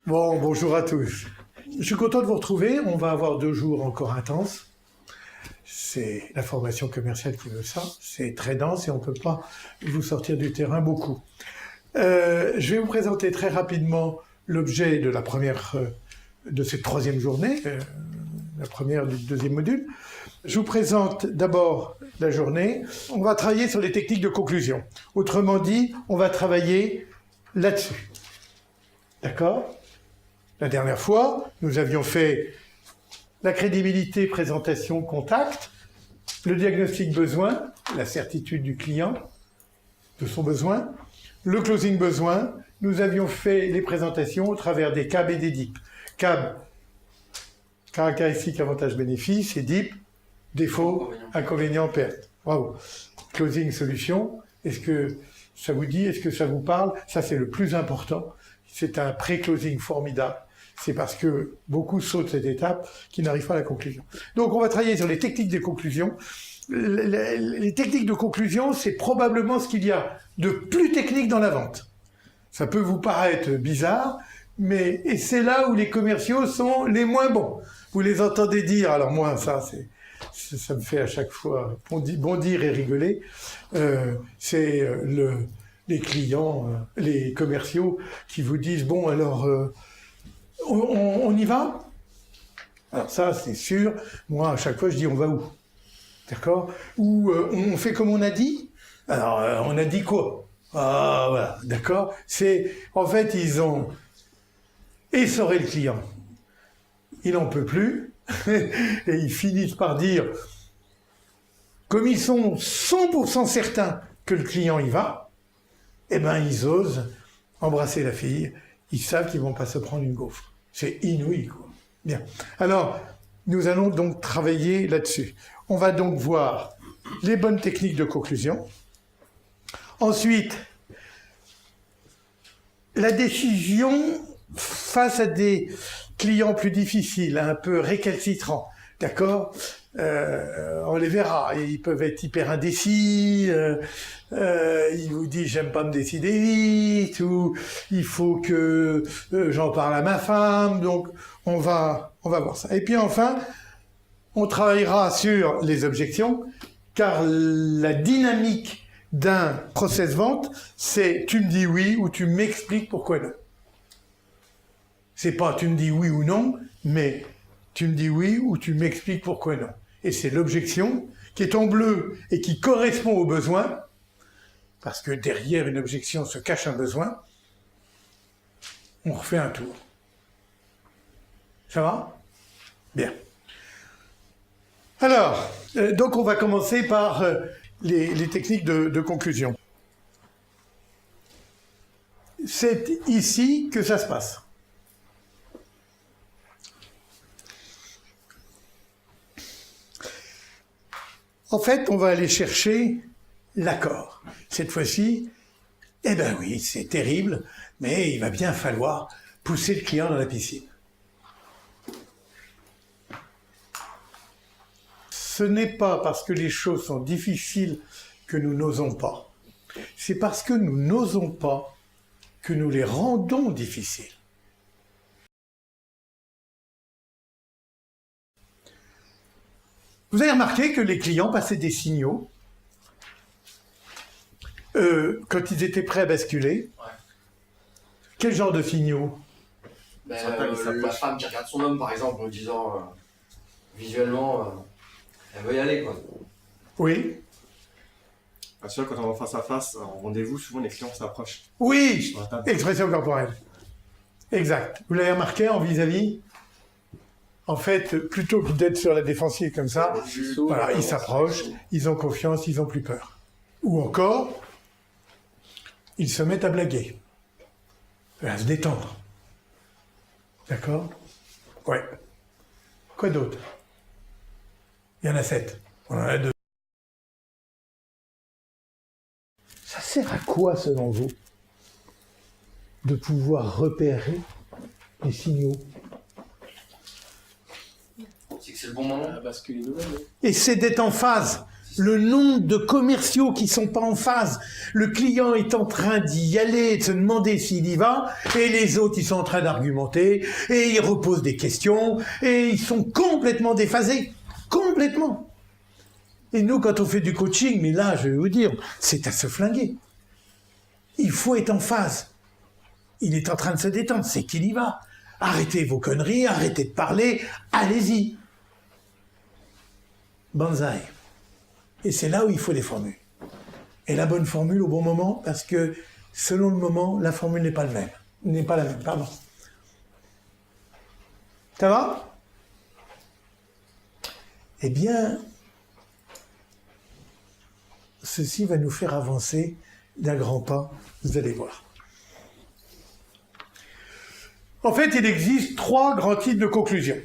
Bon, bonjour à tous. Je suis content de vous retrouver. On va avoir 2 jours encore intenses. C'est la formation commerciale qui veut ça. C'est très dense et on ne peut pas vous sortir du terrain beaucoup. Je vais vous présenter très rapidement l'objet de la première, de cette 3e journée, la première du 2e module. Je vous présente d'abord la journée. On va travailler sur les techniques de conclusion. Autrement dit, on va travailler là-dessus. D'accord ? La dernière fois, nous avions fait la crédibilité, présentation, contact, le diagnostic besoin, la certitude du client, de son besoin, le closing besoin. Nous avions fait les présentations au travers des CAB et des DIP. CAB, caractéristiques, avantages, bénéfices, et DIP, défauts, inconvénients, pertes. Bravo. Closing, solution. Est-ce que ça vous dit? Est-ce que ça vous parle? Ça, c'est le plus important. C'est un pré-closing formidable. C'est parce que beaucoup sautent cette étape qu'ils n'arrivent pas à la conclusion. Donc on va travailler sur les techniques de conclusion. Les techniques de conclusion, c'est probablement ce qu'il y a de plus technique dans la vente. Ça peut vous paraître bizarre, mais c'est là où les commerciaux sont les moins bons. Vous les entendez dire, alors moi ça me fait à chaque fois bondir et rigoler, c'est les clients, les commerciaux qui vous disent « bon alors… on y va ?» Alors ça, c'est sûr. Moi, à chaque fois, je dis « on va où ?» D'accord ? Ou on fait comme on a dit ? Alors, on a dit quoi ? Ah, voilà, d'accord ? En fait, ils ont essoré le client. Il n'en peut plus. Et ils finissent par dire, comme ils sont 100% certains que le client y va, eh ben, ils osent embrasser la fille. Ils savent qu'ils ne vont pas se prendre une gaufre. C'est inouï, quoi. Bien. Alors, nous allons donc travailler là-dessus. On va donc voir les bonnes techniques de conclusion. Ensuite, la décision face à des clients plus difficiles, un peu récalcitrants. D'accord ? On les verra. Ils peuvent être hyper indécis. Ils vous disent j'aime pas me décider vite, ou il faut que j'en parle à ma femme. Donc on va voir ça. Et puis enfin, on travaillera sur les objections, car la dynamique d'un process vente, c'est tu me dis oui ou tu m'expliques pourquoi non. C'est pas tu me dis oui ou non, mais tu me dis oui ou tu m'expliques pourquoi non. Et c'est l'objection qui est en bleu et qui correspond au besoin, parce que derrière une objection se cache un besoin. On refait un tour. Ça va ? Bien. Alors, donc on va commencer par les techniques de conclusion. C'est ici que ça se passe. En fait, on va aller chercher l'accord. Cette fois-ci, eh ben oui, c'est terrible, mais il va bien falloir pousser le client dans la piscine. Ce n'est pas parce que les choses sont difficiles que nous n'osons pas. C'est parce que nous n'osons pas que nous les rendons difficiles. Vous avez remarqué que les clients passaient des signaux quand ils étaient prêts à basculer. Ouais. Quel genre de signaux? La femme qui regarde son homme, par exemple, en disant visuellement, elle veut y aller, quoi. Oui. Bien sûr, quand on va face à face, en rendez-vous, souvent les clients s'approchent. Oui, expression corporelle. Exact. Vous l'avez remarqué en vis-à-vis? En fait, plutôt que d'être sur la défensive comme ça, voilà, ils s'approchent, ils ont confiance, ils n'ont plus peur. Ou encore, ils se mettent à blaguer, à se détendre. D'accord? Ouais. Quoi d'autre? Il y en a 7. On en a 2. Ça sert à quoi, selon vous, de pouvoir repérer les signaux? C'est que c'est C'est le bon moment. Basculer nous-mêmes. Et c'est d'être en phase. Le nombre de commerciaux qui sont pas en phase. Le client est en train d'y aller, de se demander s'il y va, et les autres, ils sont en train d'argumenter, et ils reposent des questions, et ils sont complètement déphasés. Complètement. Et nous, quand on fait du coaching, mais là, je vais vous dire, c'est à se flinguer. Il faut être en phase. Il est en train de se détendre, c'est qu'il y va. Arrêtez vos conneries, arrêtez de parler, allez-y. Banzai. Et c'est là où il faut des formules. Et la bonne formule au bon moment, parce que selon le moment, la formule n'est pas la même, pardon. Ça va? Eh bien, ceci va nous faire avancer d'un grand pas, vous allez voir. En fait, il existe 3 grands types de conclusions.